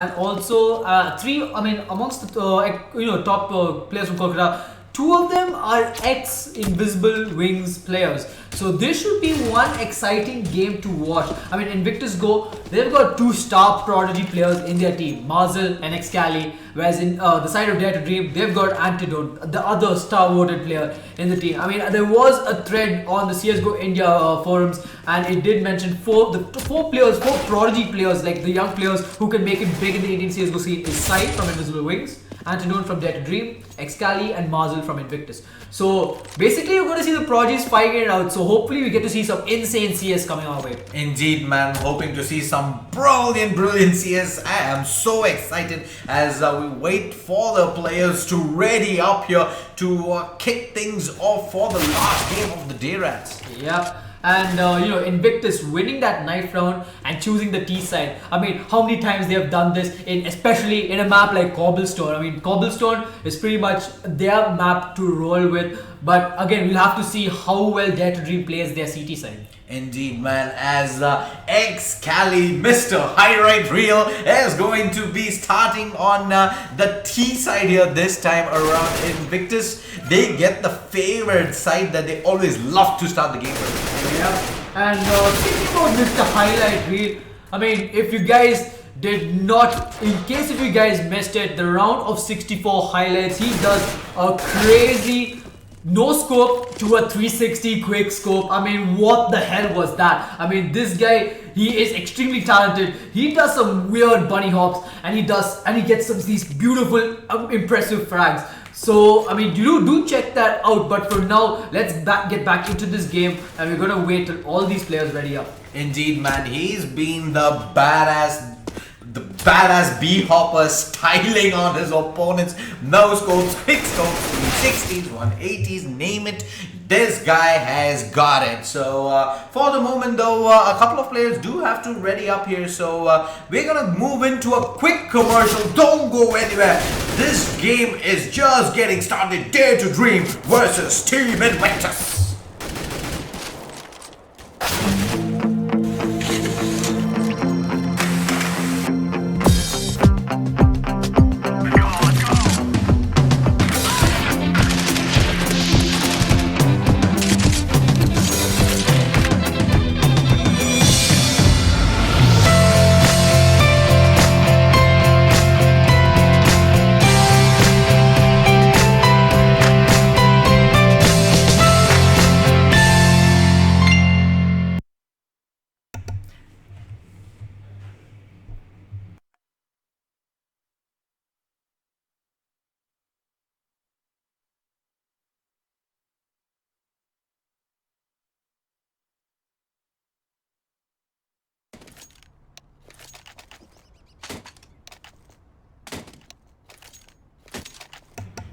and also three. I mean, amongst the top players from Kolkata, two of them are ex-Invisible Wings players. So this should be one exciting game to watch. I mean, Invictus Go, they've got two star prodigy players in their team, Marzel and Excali. Whereas in the side of Dare to Dream, they've got Antidote, the other star-voted player in the team. I mean, there was a thread on the CSGO India forums, and it did mention four prodigy players, like the young players who can make it big in the Indian CSGO scene is Sai from Invisible Wings, Antidote from Dare to Dream, Excali and Marzel from Invictus. So basically you're going to see the prodigies fighting it out. So hopefully we get to see some insane CS coming our way. Indeed, man. Hoping to see some brilliant CS. I am so excited as we wait for the players to ready up here to kick things off for the last game of the day, RatZ. Yeah. And Invictus winning that knife round and choosing the T side. I mean, how many times they have done this, especially in a map like Cobblestone. I mean, Cobblestone is pretty much their map to roll with. But again, we'll have to see how well Dare to Dream plays their CT side. Indeed, man, as Excali, Mr. High Real is going to be starting on the T side here this time around. Invictus, they get the favored side that they always love to start the game with. Yeah, and thinking about Mr. Highlight Reel, I mean, if you guys did not, in case if you guys missed it, the round of 64 highlights, he does a crazy no scope to a 360 quick scope. I mean, what the hell was that? I mean, this guy, he is extremely talented. He does some weird bunny hops, and he gets these beautiful, impressive frags. So, I mean, you do check that out. But for now, let's get back into this game, and we're gonna wait till all these players ready up. Indeed, man, he's been the badass B-hopper, styling on his opponents. No scopes, quick scopes, 360s, 180s, name it. This guy has got it. So for the moment though, a couple of players do have to ready up here. So we're gonna move into a quick commercial. Don't go anywhere. This game is just getting started. Dare to Dream versus Team Invictus.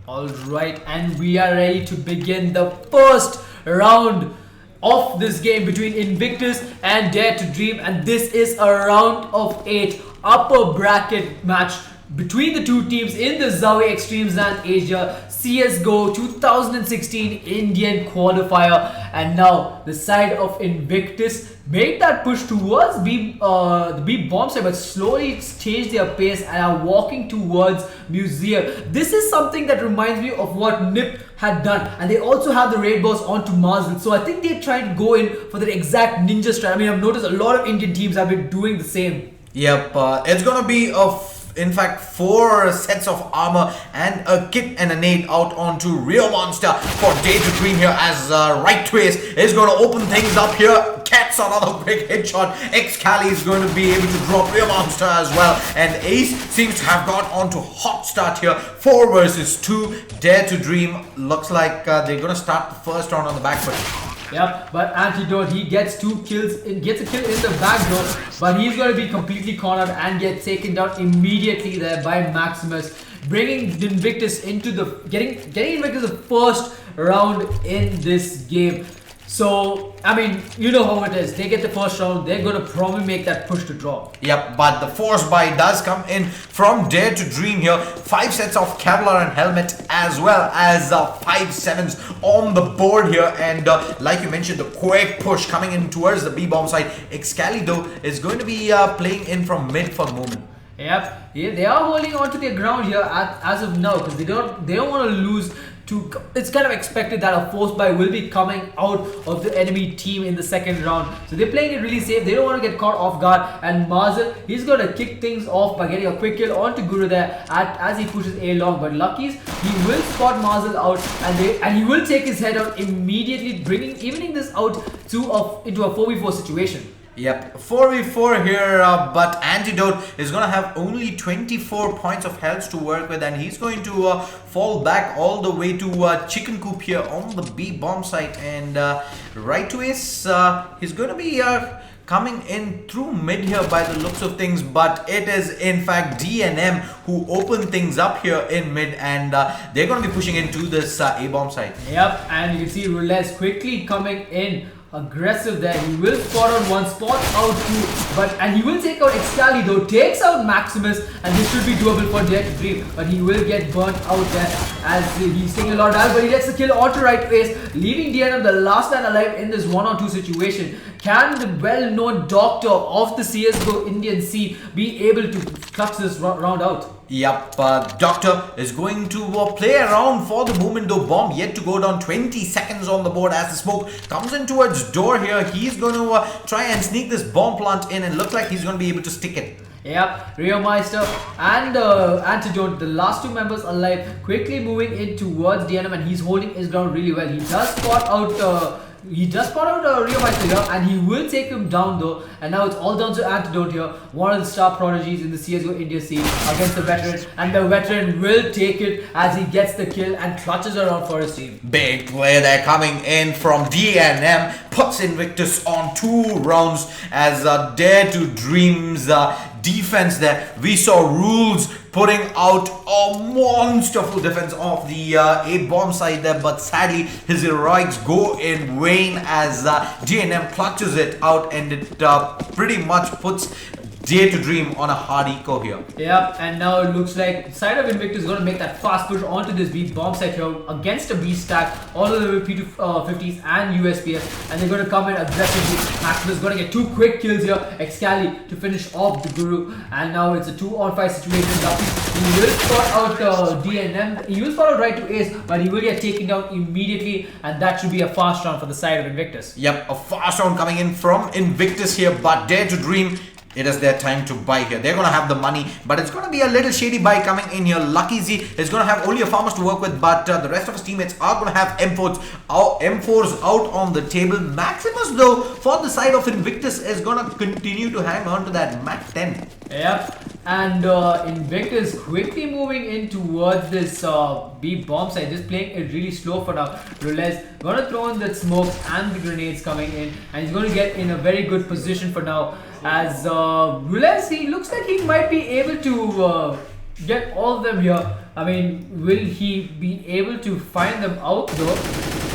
Alright, and we are ready to begin the first round of this game between Invictus and Dare to Dream, and this is a round of 8 upper bracket match between the two teams in the ZOWIE eXTREMESLAND Asia CSGO 2016 Indian Qualifier. And now the side of Invictus made that push towards the B bomb side, but slowly changed their pace and are walking towards Museum. This is something that reminds me of what NiP had done, and they also have the raid boss onto Marzel. So I think they're trying to go in for the exact ninja strat. I mean, I've noticed a lot of Indian teams have been doing the same. Yep, it's gonna be in fact 4 sets of armor and a kit and a nade out onto Real Monster for Dare to Dream here, as Right Twist is going to open things up here. Cats another big headshot. Excali is going to be able to drop Real Monster as well, and Ace seems to have got onto hot start here. 4 versus 2. Dare to Dream looks like they're going to start the first round on the back foot. Yep, but Antidote, he gets 2 kills, gets a kill in the back door, but he's going to be completely cornered and get taken down immediately there by Maximus, bringing Invictus into getting Invictus the first round in this game. So, I mean, you know how it is. They get the first round, they're going to probably make that push to draw. Yep, but the force buy does come in from Dare to Dream here. 5 sets of Kevlar and helmet, as well as 5 7s on the board here. And like you mentioned, the quick push coming in towards the B-bomb side. Excali though is going to be playing in from mid for the moment. Yep, yeah, they are holding on to their ground here as of now because they don't want to lose. It's kind of expected that a force buy will be coming out of the enemy team in the second round, so they're playing it really safe. They don't want to get caught off guard. And Marzel, he's gonna kick things off by getting a quick kill onto Guru there as he pushes A long. But Lucky's, he will spot Marzel out and he will take his head out immediately, evening this out into a 4v4 situation. Yep, 4v4 here, but Antidote is going to have only 24 points of health to work with, and he's going to fall back all the way to Chicken Coop here on the B bomb site. And right to Ace, he's going to be coming in through mid here by the looks of things, but it is in fact DNM who open things up here in mid, and they're going to be pushing into this A bomb site. Yep, and you can see RatZ quickly coming in. Aggressive there. He will spot on one, spot out two, and he will take out Excali though, takes out Maximus, and this should be doable for Dare to Dream, but he will get burnt out there as he's taking a lot of damage, but he gets the kill onto right face, leaving DNM the last man alive in this 1-on-2 situation. Can the well-known doctor of the CSGO Indian scene be able to clutch this round out? Yep, Doctor is going to play around for the moment though. Bomb yet to go down, 20 seconds on the board as the smoke comes in towards door here. He's going to try and sneak this bomb plant in, and looks like he's going to be able to stick it. Yep, Rio Meister and Antidote, the last two members alive, quickly moving in towards DNM, and he's holding his ground really well. He does spot out Rio Meister here, and he will take him down though. And now it's all down to Antidote here, one of the star prodigies in the CSGO India scene, against the veteran, and the veteran will take it as he gets the kill and clutches around for his team. Big play there coming in from DNM, puts Invictus on 2 rounds as Dare to Dream's defense there. We saw Rules putting out a monsterful defense of the A bomb side there, but sadly his heroics go in vain as DNM clutches it out, and it pretty much puts Dare to Dream on a hard eco here. Yep, and now it looks like the side of Invictus is going to make that fast push onto this B bomb site here against a B stack, all of the P250s and USPS, and they're going to come in aggressively. Maximus is going to get 2 quick kills here, Excali to finish off the Guru, and now it's a 2-on-5 situation. He will spot out DNM, he will spot out right to Ace, but he will get taken down immediately, and that should be a fast round for the side of Invictus. Yep, a fast round coming in from Invictus here, but Dare to Dream, it is their time to buy here. They're going to have the money, but it's going to be a little shady buy coming in here. Lucky Z is going to have only a farmers to work with, but the rest of his teammates are going to have M4s out on the table. Maximus, though, for the side of Invictus, is going to continue to hang on to that Mac 10. Yep, and Invictus quickly moving in towards this B bomb site, just playing it really slow for now. RatZ gonna throw in the smokes and the grenades coming in, and he's gonna get in a very good position for now. As RatZ, he looks like he might be able to get all of them here. I mean, will he be able to find them out though?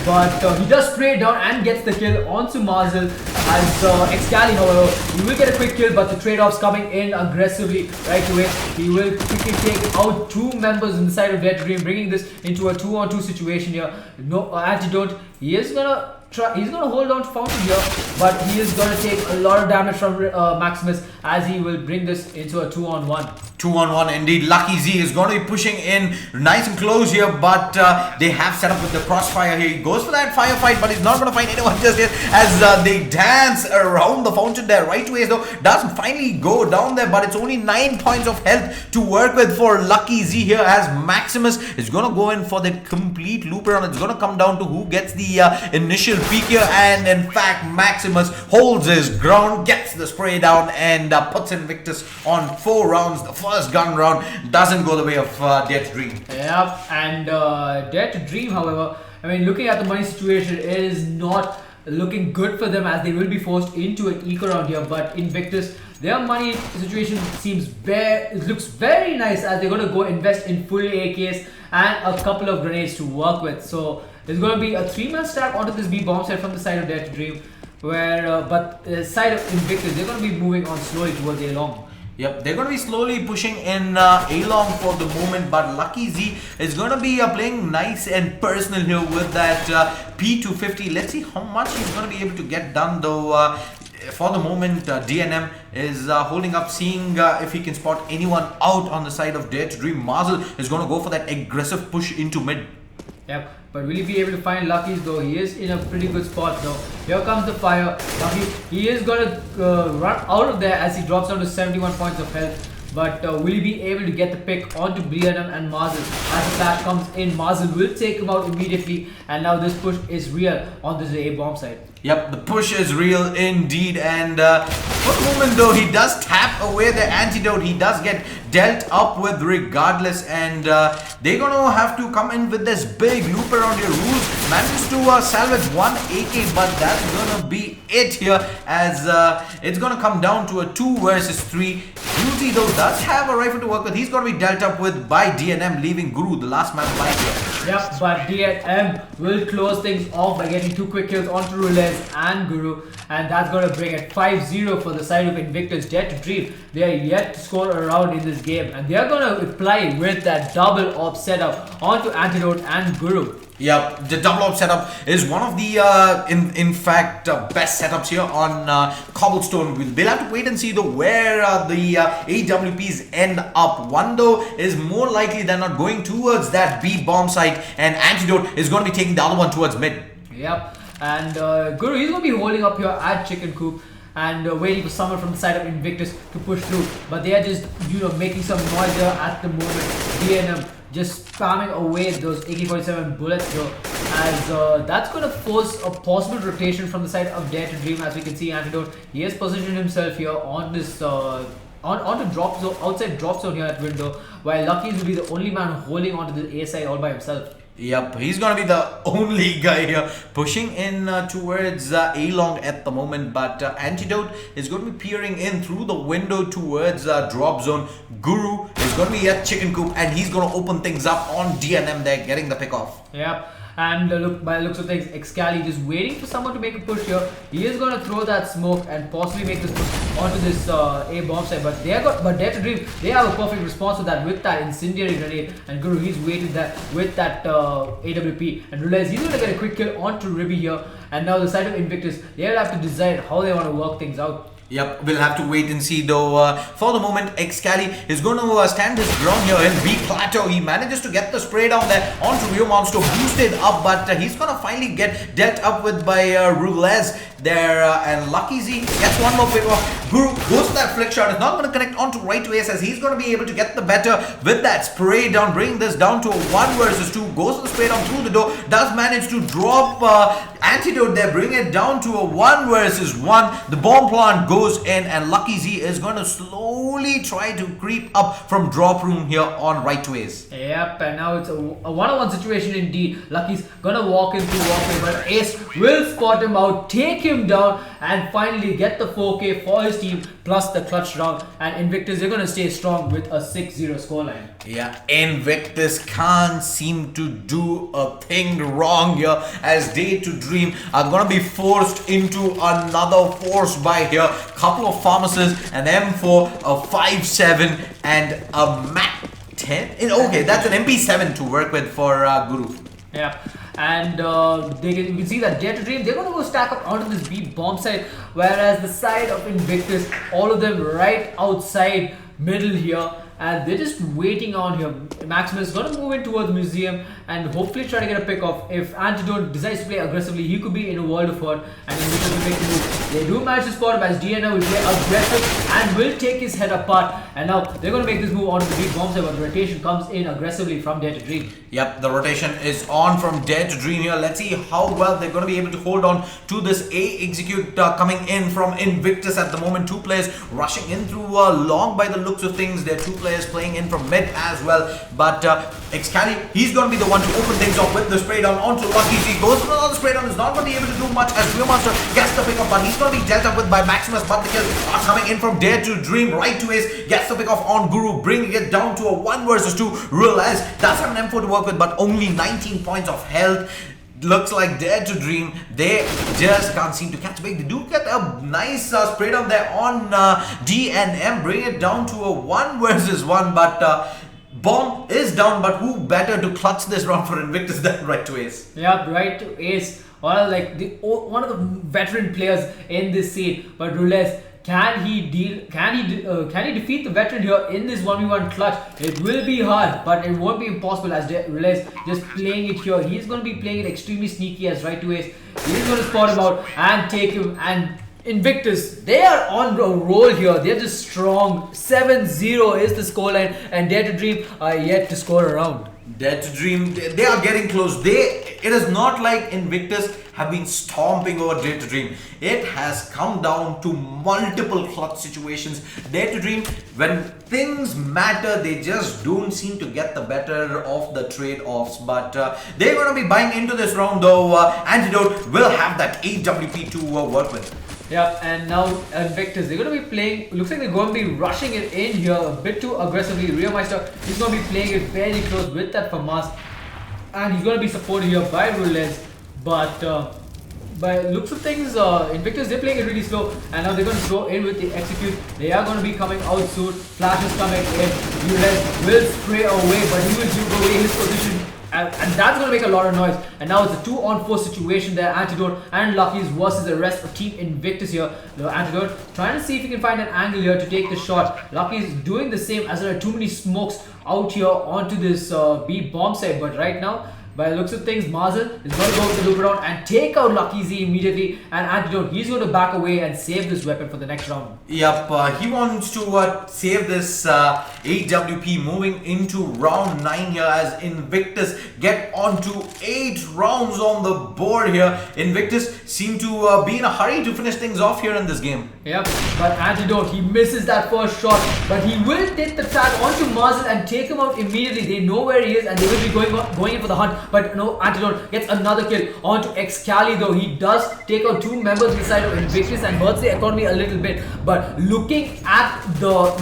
But he does spray down and gets the kill onto Marzel as Excali, however, he will get a quick kill, but the trade-offs coming in aggressively right away. He will quickly take out 2 members on the side of Dare to Dream, bringing this into a 2-on-2 situation here. No Antidote, he is gonna he's gonna hold on to Fountain here, but he is gonna take a lot of damage from Maximus as he will bring this into a 2-on-1. 2-on-1 indeed. Lucky Z is going to be pushing in nice and close here, but they have set up with the crossfire here. He goes for that firefight, but he's not going to find anyone just yet as they dance around the fountain there. Right to Ace though does finally go down there, but it's only 9 points of health to work with for Lucky Z here, as Maximus is going to go in for the complete loop around. It's going to come down to who gets the initial peak here, and in fact Maximus holds his ground, gets the spray down, and puts Invictus on 4 rounds. The first gun round doesn't go the way of Dare to Dream. Yep, and Dare to Dream, however, I mean, looking at the money situation, it is not looking good for them as they will be forced into an eco round here. But Invictus, their money situation looks very nice as they're going to go invest in full AKs and a couple of grenades to work with. So there's going to be a 3-man stack onto this B bomb set from the side of Dare to Dream, where but the side of Invictus, they're going to be moving on slowly towards A long. Yep, they're going to be slowly pushing in A-long for the moment, but Lucky Z is going to be playing nice and personal here with that P250. Let's see how much he's going to be able to get done though. for the moment, DNM is holding up, seeing if he can spot anyone out on the side of Dare to Dream. Marzel is going to go for that aggressive push into mid. Yep, but will he be able to find Lucky's though? He is in a pretty good spot though. Here comes the fire. Lucky, he is going to run out of there as he drops down to 71 points of health. But will he be able to get the pick onto DNM and Marzel? As the flash comes in, Marzel will take him out immediately. And now this push is real on this A bomb side. Yep, the push is real indeed, and for the moment though, he does tap away the antidote. He does get dealt up with regardless, and they're gonna have to come in with this big loop around here. Rules manages to salvage one AK, but that's gonna be it here, as it's gonna come down to a 2 versus 3. Yuzi though does have a rifle to work with. He's gonna be dealt up with by DNM, leaving Guru, the last man alive here. Yep, but DNM will close things off by getting 2 quick kills onto Roulette and Guru, and that's going to bring it 5-0 for the side of Invictus. Dare to Dream, they are yet to score around in this game, and they are going to apply with that double op setup onto Antidote and Guru. Yep, the double op setup is one of the in fact best setups here on Cobblestone. We'll have to wait and see though where the AWPs end up. One though is more likely than not going towards that B bomb site, and Antidote is going to be taking the other one towards mid. Yep. And Guru, he's going to be holding up here at Chicken Coop and waiting for someone from the side of Invictus to push through. But they are just, making some noise here at the moment. DNM just spamming away those AK-47 bullets though, as that's going to force a possible rotation from the side of Dare to Dream. As we can see, Antidote, he has positioned himself here on this on the drop zone, outside drop zone here at window, while Lucky's will be the only man holding onto the A side all by himself. Yep, he's gonna be the only guy here pushing in towards A-long at the moment, but Antidote is going to be peering in through the window towards drop zone. Guru is going to be at Chicken Coop, and he's going to open things up on DNM there, getting the pick off. Yep. And look, by the looks of things, Excali just waiting for someone to make a push here. He is going to throw that smoke and possibly make this push onto this A bomb side. But Dare to Dream, they have a perfect response to that with that incendiary grenade. And Guru, he's waited that with that AWP, and realize he's going to get a quick kill onto Ribby here. And now the side of Invictus, they'll have to decide how they want to work things out. Yep, we'll have to wait and see though. For the moment, Excali is going to stand his ground here in B plateau. He manages to get the spray down there onto Rio Monster, boosted up, but he's going to finally get dealt up with by Roulez there, and Lucky Z gets one more pick off. Guru goes to that flick shot. It's not going to connect onto right to Ace, as he's going to be able to get the better with that spray down, bring this down to a 1 versus 2. Goes to the spray down through the door, does manage to drop Antidote there, bring it down to a 1 versus 1. The bomb plant goes in, and Lucky Z is going to slowly try to creep up from drop room here on right to Ace. Yep, and now it's a one-on-one situation indeed. Lucky's gonna walk in through walkway, but Ace will spot him out, take him down, and finally get the 4K for his team plus the clutch round. And Invictus, they're gonna stay strong with a 6-0 scoreline. Yeah, Invictus can't seem to do a thing wrong here, as Dare to Dream are gonna be forced into another force buy here. Couple of pharmacists, an M4, a 5.7, and a Mac 10. Okay, that's an MP7 to work with for Guru. Yeah. And you can see that Dare to Dream, they're going to go stack up onto this B bomb side, whereas the side of Invictus, all of them right outside middle here, and they're just waiting on here. Maximus is going to move in towards Museum and hopefully try to get a pick off. If Antidote decides to play aggressively, he could be in a world of hurt, and Invictus will make the move. They do manage to spot him, as DNO will play aggressive and will take his head apart. And now they're going to make this move onto the B bomb side, but the rotation comes in aggressively from Dare to Dream. Yep, the rotation is on from Dare to Dream here. Let's see how well they're going to be able to hold on to this A execute coming in from Invictus at the moment. 2 players rushing in through long by the looks of things. There are 2 players playing in from mid as well. But Excali, he's going to be the one to open things off with the spray down onto Lucky Z. Goes for another spray down, is not going to be able to do much as Rio Monster gets the pick up, but he's going to be dealt up with by Maximus. But the kills are coming in from Dare to Dream. Right to Ace gets the pick off on Guru, bringing it down to a 1 versus 2. Realize does have an M4 to work with, but only 19 points of health. Looks like Dare to Dream, they just can't seem to catch bait. They do get a nice spray down there on D and M, bring it down to a 1 versus 1, but bomb is down. But who better to clutch this round for Invictus than right to Ace? Yeah, right to Ace or like one of the veteran players in this scene. But RatZ, can he defeat the veteran here in this 1v1 clutch? It will be hard, but it won't be impossible as RatZ just playing it here. He's going to be playing it extremely sneaky as right to ace. He's going to spot him out and take him. And Invictus, they are on a roll here. They're just strong. 7-0 is the scoreline, and Dare to Dream are yet to score a round. Dare to Dream, they are getting close. It is not like Invictus have been stomping over Dare to Dream. It has come down to multiple clutch situations. Dare to Dream, when things matter, they just don't seem to get the better of the trade-offs. But they're going to be buying into this round though. Antidote will have that AWP to work with. Yep, and now Invictus, they're going to be playing, looks like they're going to be rushing it in here a bit too aggressively. RioMeister, he's going to be playing it very close with that FAMAS, and he's going to be supported here by RatZ. But by looks of things, Invictus, they're playing it really slow, and now they're going to go in with the execute. They are going to be coming out soon. Flash is coming in. RatZ will spray away, but he will give away his position. And that's going to make a lot of noise. And now it's a 2-on-4 situation there. Antidote and Lucky's versus the rest of Team Invictus here. The Antidote trying to see if he can find an angle here to take the shot. Lucky's doing the same as there are too many smokes out here onto this B bomb site. But right now, by the looks of things, Mazel is going to go with the loop around and take out Lucky Z immediately. And Antidote, he's going to back away and save this weapon for the next round. Yep, he wants to save this AWP moving into round 9 here as Invictus get onto 8 rounds on the board here. Invictus seem to be in a hurry to finish things off here in this game. Yep, but Antidote, he misses that first shot, but he will take the tag onto Mazel and take him out immediately. They know where he is and they will be going in for the hunt. But no, Antidote gets another kill onto Excali though. He does take out 2 members inside of Invictus and hurts the economy a little bit. But looking at the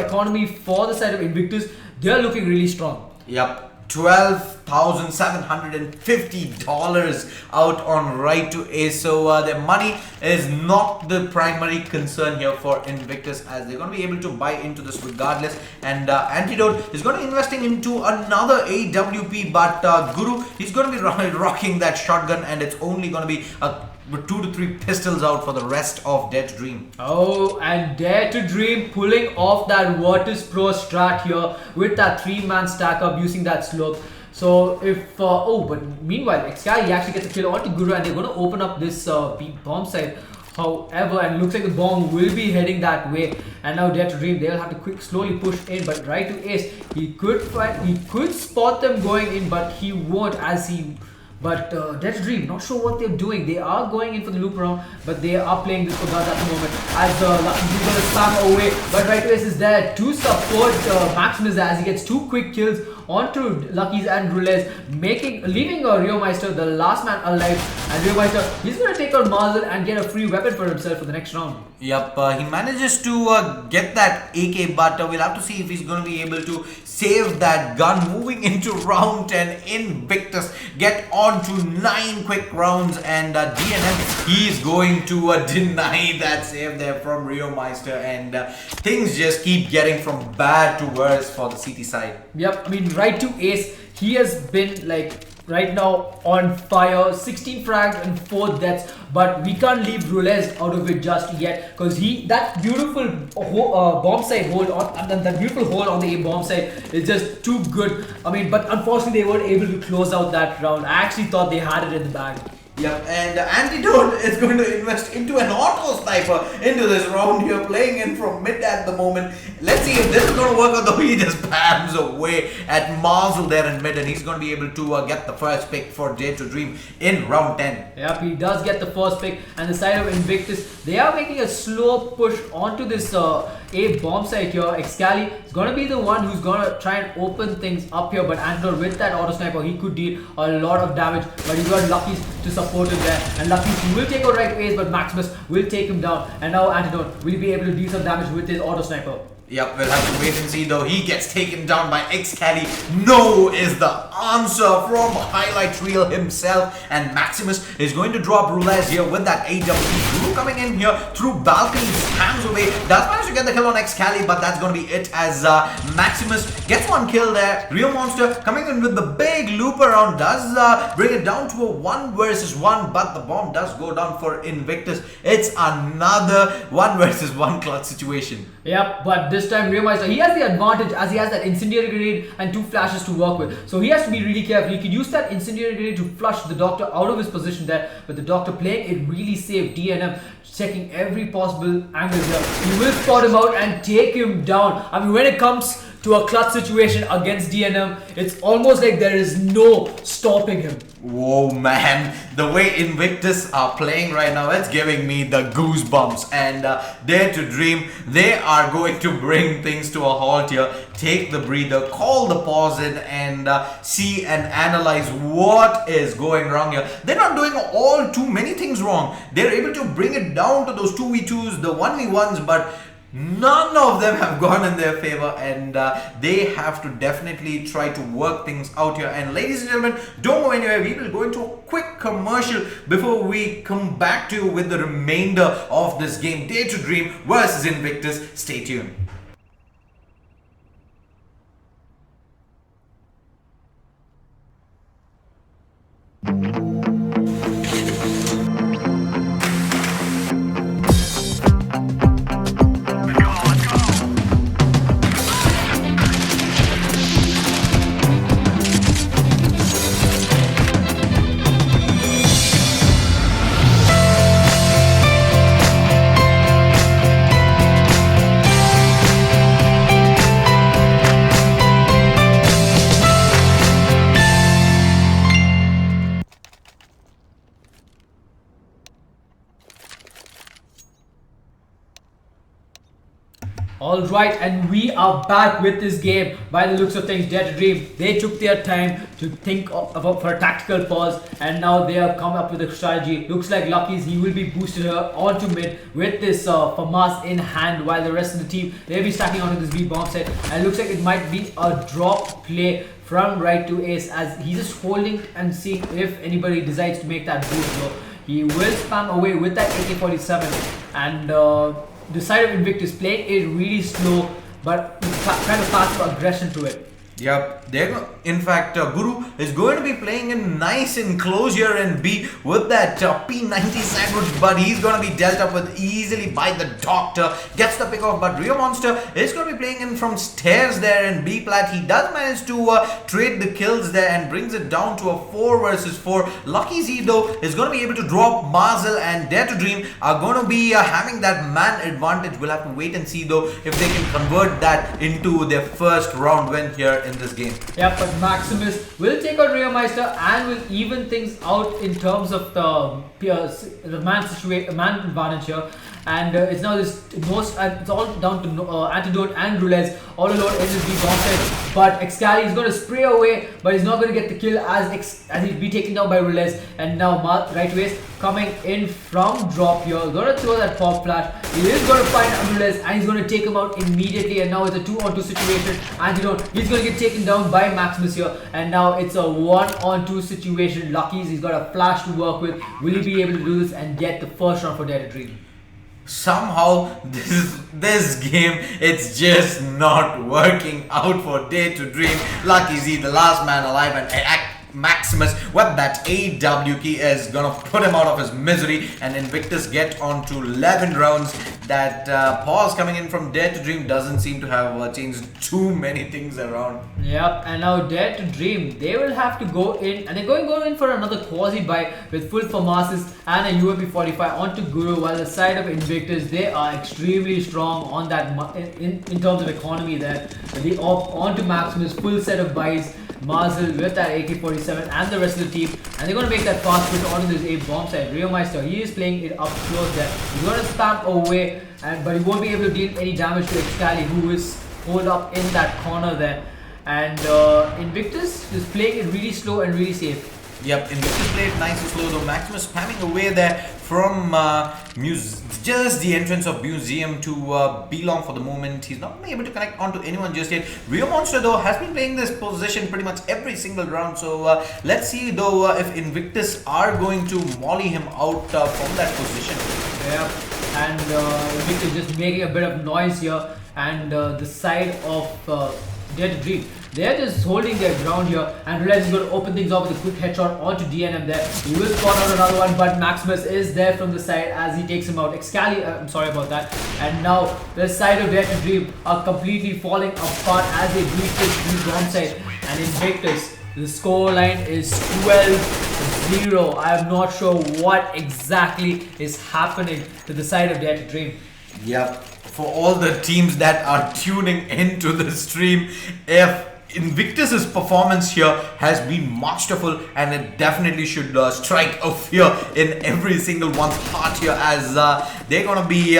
economy for the side of Invictus, they're looking really strong. Yep. $12,750 out on right to ace. So their money is not the primary concern here for Invictus, as they're going to be able to buy into this regardless. And Antidote is going to be investing into another AWP, but Guru, he's going to be rocking that shotgun, and it's only going to be a 2 to 3 pistols out for the rest of Dare to Dream. Oh, and Dare to Dream pulling off that Virtus Pro strat here with that 3-man stack up using that slope. So if but meanwhile Excali actually gets a kill onto Guru, and they're going to open up this bomb site. However, and looks like the bomb will be heading that way, and now Dare to Dream, they'll have to slowly push in. But right to ace, he could spot them going in, but he won't as he. But Dare to Dream, not sure what they're doing. They are going in for the loop around, but they are playing this for guns at the moment. As Lucky is going to spam away, but right to ace is there to support Maximus as he gets 2 quick kills onto Lucky's and RatZ, leaving RioMeister the last man alive. And RioMeister, he's going to take out Mazel and get a free weapon for himself for the next round. Yep, he manages to get that AK, but we'll have to see if he's going to be able to save that gun. Moving into round 10, Invictus get on to 9 quick rounds, and DNM, he's going to deny that save there from RioMeister, and things just keep getting from bad to worse for the CT side. Yep, I mean, right to ace, he has been like right now on fire. 16 frags and 4 deaths, but we can't leave RatZ out of it just yet, because that beautiful bomb site hold on, that beautiful hole on the A bomb site is just too good. I mean, but unfortunately they weren't able to close out that round. I actually thought they had it in the bag. Yep, and Antidote is going to invest into an auto sniper into this round here, playing in from mid at the moment. Let's see if this is going to work out, though. He just bams away at Mazel there in mid, and he's going to be able to get the first pick for Dare to Dream in round 10. Yep, he does get the first pick, and the side of Invictus, they are making a slow push onto this A bomb site here. Excali is going to be the one who's going to try and open things up here, but Antidote with that auto sniper, he could deal a lot of damage, but he got Lucky's to support him there, and Lucky's will take out right ace, but Maximus will take him down, and now Antidote will be able to deal some damage with his auto sniper. Yep, we'll have to wait and see though. He gets taken down by Excali. No is the answer from highlight reel himself. And Maximus is going to drop RatZ here with that AWP. Guru coming in here through balcony, spams away. Does manage to get the kill on Excali, but that's going to be it as Maximus gets one kill there. Real Monster coming in with the big loop around. Does bring it down to a 1 versus 1, but the bomb does go down for Invictus. It's another 1 versus 1 clutch situation. Yep, but this time Real Monster, he has the advantage as he has that incendiary grenade and 2 flashes to work with. So he has to be really careful. He could use that incendiary grenade to flush the Doctor out of his position there, but the Doctor playing it really safe. DNM checking every possible angle here. He will spot him out and take him down. I mean, when it comes to a clutch situation against DNM, it's almost like there is no stopping him. Whoa, man, the way Invictus are playing right now, it's giving me the goosebumps. And Dare to Dream, they are going to bring things to a halt here, take the breather, call the pause in, and see and analyze what is going wrong here. They're not doing all too many things wrong. They're able to bring it down to those 2v2s, the 1v1s, but none of them have gone in their favor, and they have to definitely try to work things out here. And ladies and gentlemen, don't go anywhere. We will go into a quick commercial before we come back to you with the remainder of this game. Dare to Dream versus Invictus. Stay tuned. Alright, and we are back with this game. By the looks of things, Dare to Dream, they took their time to think for a tactical pause, and now they have come up with a strategy. Looks like Lucky's, he will be boosted onto mid with this FAMAS in hand, while the rest of the team, they'll be stacking onto this B bomb set. And it looks like it might be a drop play from right to Ace, as he's just holding and seeing if anybody decides to make that boost. So he will spam away with that AK-47, and the side of Invictus playing it really slow, but kind of passive aggression to it. Yep, in fact, Guru is going to be playing in nice enclosure in B with that P90 sandwich, but he's going to be dealt up with easily by the Doctor. Gets the pick off, but Real Monster is going to be playing in from stairs there in B plat. He does manage to trade the kills there and brings it down to a 4 versus 4. Lucky Z though is going to be able to drop Marzel, and Dare to Dream are going to be having that man advantage. We'll have to wait and see though if they can convert that into their first round win here in this game. Yeah, but Maximus will take out Real Meister and will even things out in terms of the man advantage here. And it's now this it's all down to Antidote and RatZ all alone in this B bomb set. But Excali is going to spray away, but he's not going to get the kill as he'll be taken down by RatZ. And now right ways coming in from drop here, going to throw that pop flash. He is going to find RatZ and he's going to take him out immediately. And now it's a 2-on-2 situation. Antidote, he's going to get taken down by Maximus here. And now it's a 1-on-2 situation. Lucky's, he's got a flash to work with. Will he be able to do this and get the first round for Dare to Dream? Somehow this game, it's just not working out for Dare to Dream. Lucky Z, the last man alive, and Maximus with that AW key is gonna put him out of his misery, and Invictus get on to 11 rounds. That pause coming in from Dare to Dream doesn't seem to have changed too many things around. Yep, and now Dare to Dream, they will have to go in, and they're going to go in for another quasi buy with full FAMASes and a UMP-45 onto Guru, while the side of Invictus, they are extremely strong on that in terms of economy there. They opt onto Maximus, full set of buys, Marzel with that AK-47 and the rest of the team, and they're going to make that fast push onto this A bomb side. Real Meister, he is playing it up close there. He's going to spam away, but he won't be able to deal any damage to Excali, who is holed up in that corner there. And Invictus is playing it really slow and really safe. Yep, Invictus played nice and slow though. Maximus spamming away there from just the entrance of Museum to Belong for the moment. He's not able to connect onto anyone just yet. Rio Monster though has been playing this position pretty much every single round. So let's see though if Invictus are going to molly him out from that position. Yeah, and Invictus just making a bit of noise here, and the side of Dare to Dream, they're just holding their ground here, and RatZ is going to open things up with a quick headshot onto DNM there. He will spawn out another one, but Maximus is there from the side as he takes him out. I'm sorry about that. And now the side of Dare to Dream are completely falling apart as they breach this bomb side. And Invictus, the score line is 12-0. I am not sure what exactly is happening to the side of Dare to Dream. Yeah, for all the teams that are tuning into the stream, if Invictus's performance here has been masterful, and it definitely should strike a fear in every single one's heart here, as they're gonna be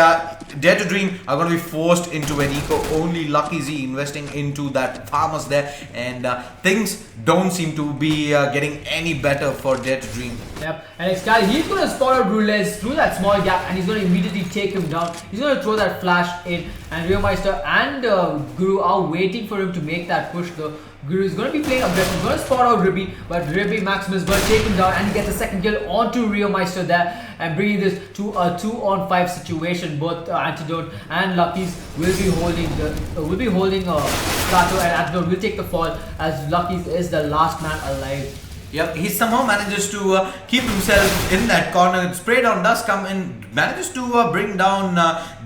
Dare to Dream are going to be forced into an eco. Only Lucky Z investing into that farmers there, and things don't seem to be getting any better for Dare to Dream. Yep, and LXG, he's going to spot out RatZ through that small gap, and he's going to immediately take him down. He's going to throw that flash in, and Rio Meister and Guru are waiting for him to make that push though. Guru is going to be playing aggressive, going to spot out Ribby, but Ribby Maximus is going to take him down, and he gets a second kill onto Rio Meister there, and bringing this to a 2-on-5 situation. Both Antidote and Lucky's will be holding Plateau, and Antidote will take the fall as Lucky's is the last man alive. Yep, he somehow manages to keep himself in that corner. Spray down does come in, manages to bring down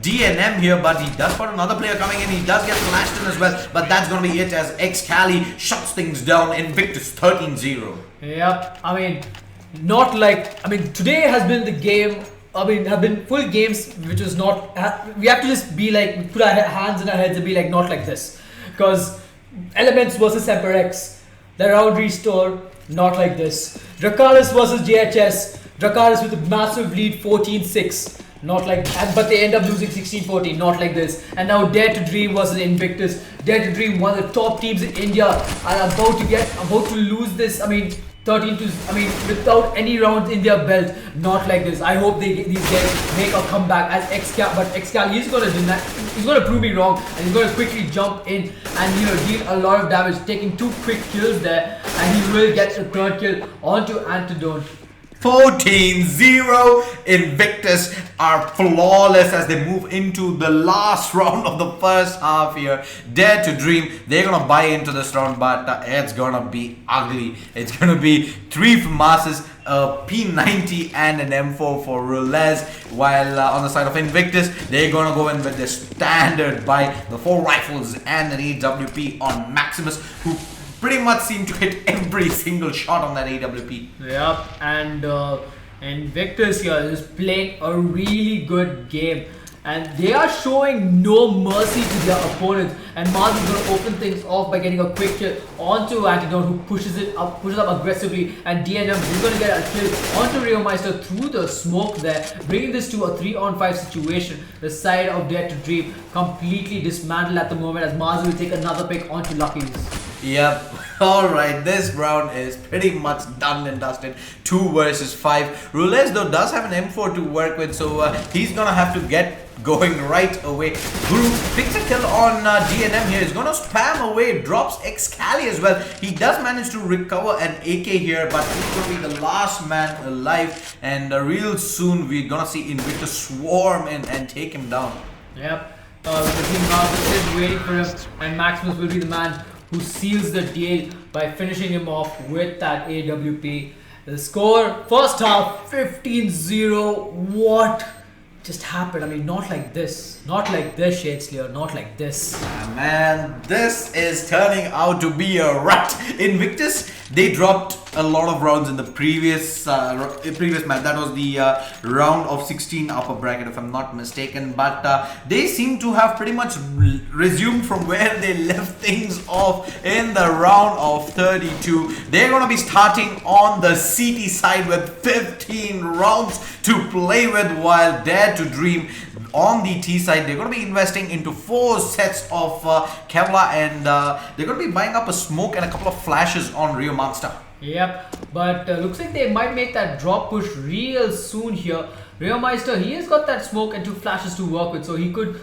DNM here, but he does spot another player coming in. He does get flashed in as well, but that's going to be it as XCali shuts things down. Invictus 13-0. Yep, today has been the game. Have been full games, which was not. We have to just be like, put our hands in our heads and be like, not like this. Because Elements versus Emperor X, the round restore, not like this. Dracarys versus JHS, Dracarys with a massive lead 14-6, not like that, but they end up losing 16-14, not like this. And now Dare to Dream versus Invictus. Dare to Dream, one of the top teams in India, are about to lose this. 13 to, without any rounds in their belt, not like this. I hope these guys make a comeback as XCal, but XCal, he's going to prove me wrong, and he's going to quickly jump in and deal a lot of damage, taking 2 quick kills there, and he will get the 3rd kill onto Antidote. 14-0. Invictus are flawless as they move into the last round of the first half here. Dare to Dream, they're gonna buy into this round, but it's gonna be ugly. It's gonna be 3 FAMASes, a P90 and an M4 for RatZ, while on the side of Invictus, they're gonna go in with the standard buy, the 4 rifles and an AWP on Maximus, who pretty much seem to hit every single shot on that AWP. Yep, and Invictus here is playing a really good game, and they are showing no mercy to their opponents. And Mars is going to open things off by getting a quick kill onto Antidote, who pushes up aggressively, and DNM is going to get a kill onto Rio Meister through the smoke there, bringing this to a 3-on-5 situation. The side of Dare to Dream completely dismantled at the moment as Mars will take another pick onto Lucky's. Yep. Alright, this round is pretty much done and dusted. 2 versus 5. RatZ though does have an M4 to work with, so he's gonna have to get going right away. Guru picks a kill on DNM here. He's gonna spam away, drops XCali as well. He does manage to recover an AK here, but he's gonna be the last man alive, and real soon we're gonna see Invictus swarm in and take him down. Yep. The team Mars is waiting for him, and Maximus will be the man who seals the deal by finishing him off with that AWP. The score, first half, 15-0. What just happened? Not like this. Not like this, ShaDeSLaYeR. Not like this. Man, this is turning out to be a rut. Invictus, they dropped a lot of rounds in the previous match. That was the round of 16 upper bracket, if I'm not mistaken. But they seem to have pretty much resumed from where they left things off in the round of 32. They're going to be starting on the CT side with 15 rounds to play with, while Dare to Dream on the T side, they're going to be investing into 4 sets of Kevlar, and they're going to be buying up a smoke and a couple of flashes on Rio Monster. Yep, but looks like they might make that drop push real soon here. Reomeister, he has got that smoke and 2 flashes to work with, so he could,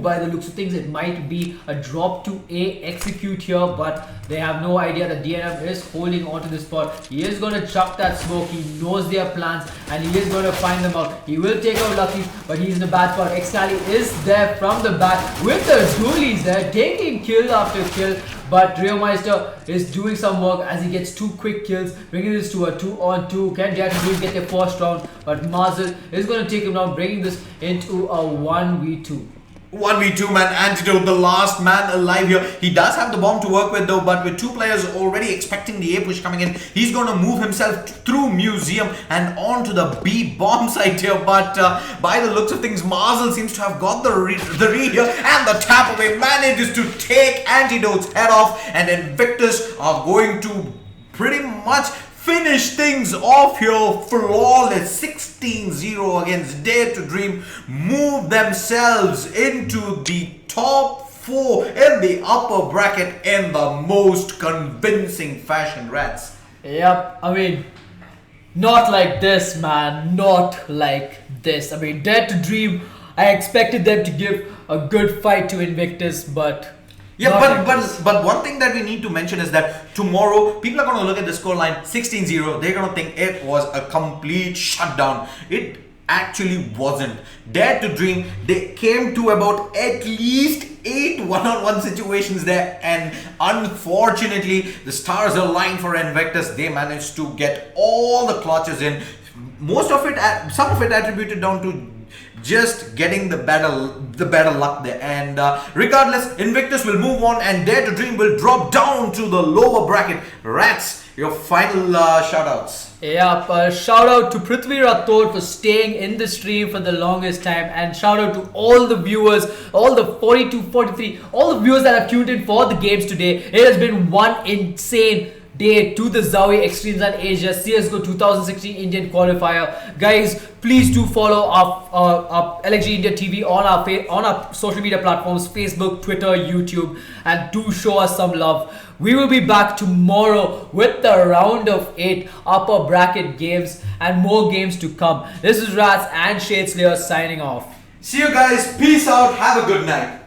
by the looks of things, it might be a drop to A execute here, but they have no idea that DNF is holding on to this spot. He is going to chuck that smoke, he knows their plans, and he is going to find them out. He will take out Lucky, but he's in a bad spot. Excali is there from the back with the dualies there, taking kill after kill. But Reomeister is doing some work as he gets 2 quick kills, bringing this to a 2-on-2. Can Dare to Dream get their first round? But Marzel is going to take him down, bringing this into a 1v2. 1v2 man, Antidote, the last man alive here. He does have the bomb to work with though, but with 2 players already expecting the A push coming in, he's going to move himself through Museum and onto the B bomb site here. But by the looks of things, Marzel seems to have got the read here, and the tap away manages to take Antidote's head off, and Invictus are going to pretty much finish things off here flawless. 16-0 against Dare to Dream, move themselves into the top 4 in the upper bracket in the most convincing fashion, RatZ. Yep, I mean, not like this, man, not like this. I mean, Dare to Dream, I expected them to give a good fight to Invictus, but yeah, but one thing that we need to mention is that tomorrow people are going to look at the scoreline 16-0. They're going to think it was a complete shutdown. It actually wasn't. Dare to Dream, they came to about at least 8 one-on-one situations there, and unfortunately the stars aligned for Invictus. They managed to get all the clutches in. Most of it, some of it attributed down to just getting the better luck there, and regardless, Invictus will move on and Dare to Dream will drop down to the lower bracket. RatZ, your final shoutouts. Yeah, shout out to Prithvi Rathod for staying in the stream for the longest time, and shout out to all the viewers, all the 42, 43, all the viewers that have tuned in for the games today. It has been one insane day to the ZOWIE eXTREMESLAND Asia CSGO 2016 Indian Qualifier. Guys, please do follow our LXG India TV on our social media platforms, Facebook, Twitter, YouTube, and do show us some love. We will be back tomorrow with the round of 8 upper bracket games and more games to come. This is RatZ and ShaDeSLaYeR signing off. See you guys. Peace out. Have a good night.